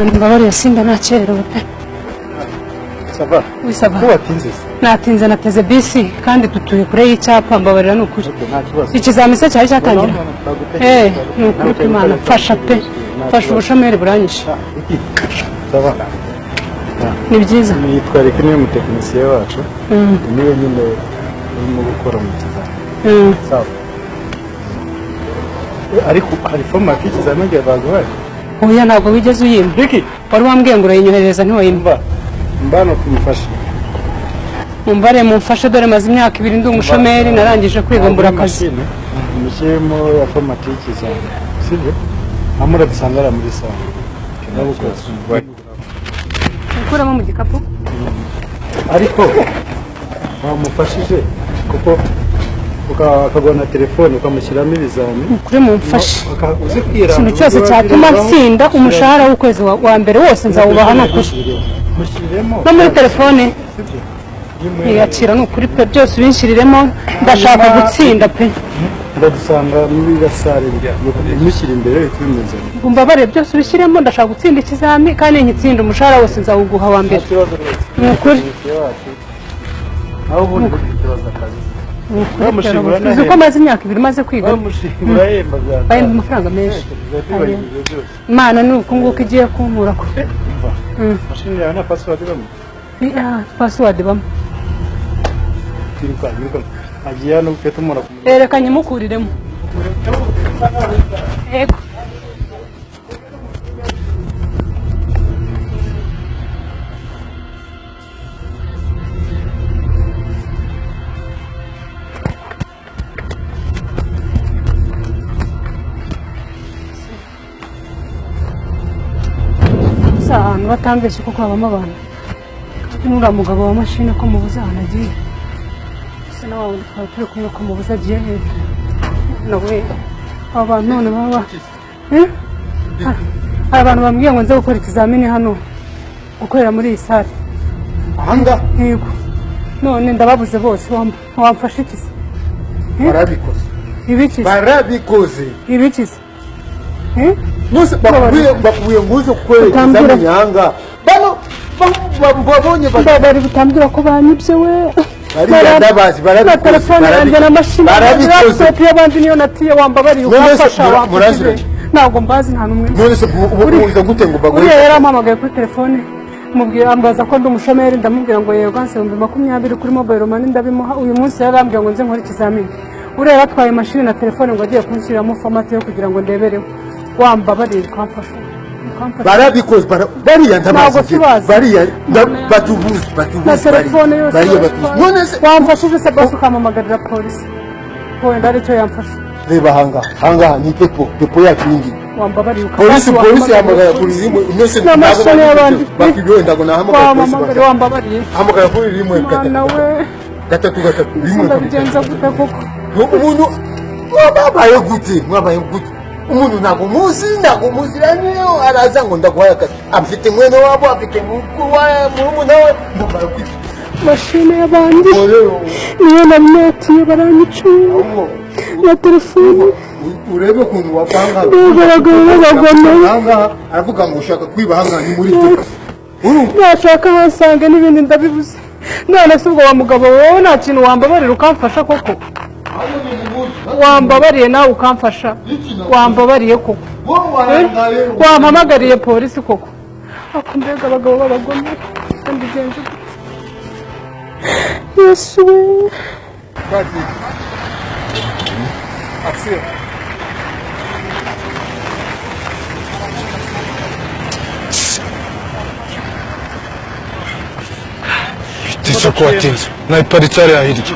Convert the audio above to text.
Mbabare yasinda nakerewe pe. Sava. Wisaba. Ko watinze? Natinze nateze bisi kandi dutuye kure y'icyapa mbabarira n'ukuri. Ikizamisa cyari cyatangira. N'ukuri Imana fasha pe. Fasha ubushomeri buranyisha. Sava. Ni byiza. Nitware kimwe mu tekinisiye wacu. Niwe nyine urimo gukora mu kizamini. Sawa. Ariko hari format y'ikizamini baguhaye. Oya ntabwo wigeze uyimba. Riki, wari wambwiye ngo urayinyohereza ntiwayimba. Mbano kumufasha. Mumbare mumfashe dore maze imyaka 2 ndi umushomeri narangije kwiga mbura akazi. Umushyemo ya format y'ikizamini. Sibyo? Amura bisangara muri sawa. Ukuramo mu gikapu? Ariko wamufashije kuko ukagona telefone ukamushyiramo ibizamini kuri mumfashe uzi kwira ikintu cyose cyatuma nsinda umushahara w'ukwezi wa mbere wose nzawubaha no kuri no muri telefone ntiyakira n'ukuri pe byose ubinshiriremo ndashaka gutsinda pe ndagusanga muri gasare mushyira imbere twimeze mbabare byose ubishyiremo ndashaka gutsinda ikizami kandi nkitsinda umushahara wose nzawuguha wa mbere n'ukuri aho ubundi ikibazo akazi uzi ko maze imyaka 2 maze kwiga bayemba amafaranga menshi Imana ni uko nguko igiye kunkura ko mashini yawe na password bamwe password bamwe tiruka agiye no gufata umuntu erekanye mukuriremo ego ahantu batambeshye kuko habamo abantu nura mugabo wa mashine ko mubuza anagiye se nawe twari turi kumwe ko mubuza agiye nawe abantu none baba abantu bambwiye ngo nze gukora ikizamini hano gukorera muri iyi sare ahanga yego none ndababuze bose wamfasha ikizi barabikoze ibikizi Nose bakuye nguzo kweli kizamini hanga bano babonye bari butambira ko banyibye we ndabazi barabikoze y'abandi niyo natiye wambabariye ukafasha ntabwo mbazi nta numwe none ubuza gute ngo bagore yarampamagaye kuri telefone mubwira ambaza ko ndi umushomeri ndamubwira ngo yego ganse 20 kuri mobile money ndabimuha uyu munsi yarambwiye ngo nze nkore ikizamini urera atwaye mashine na telefone ngo agiye kunshyiramo format yo kugira ngo ndebereho wambabariye ukamfasha barabikoze bariya ndabazi bariya batubuze bariya batubuze none wamfashije se basi ukamamagarira polisi wenda aricyo yamfasha reba hanga ni pepo yacu yindi wambabariye polisi yamagara kuri rimwe inose n'amashine y'abandi bakibyo ndago nahamagara wambabariye hamagara kuri rimwe gatatu rimwe ndabigenza gute koko umuntu mwabaye gute umuntu ntago muziraniyo araza ngo ndaguhaye akazi afite mwene wabo afite mukuru wa murumuna we mbara kwita mashine y'abandi niyo na neti baranyicuye na telefone urebe ukuntu wapanga aravuga ngo ushaka kwiba hanga ni muri teka nashaka hasange n'ibindi ndabibuze none se ubwo wa mugabo wowe nta kintu wambabarira ukamfasha koko wambabariye nawe ukamfasha wambabariye koko wampamagariye polisi koko akumbega abagabo b'abagome kandi genje Yesu Tisa kwa tinza na iparitari ahiriki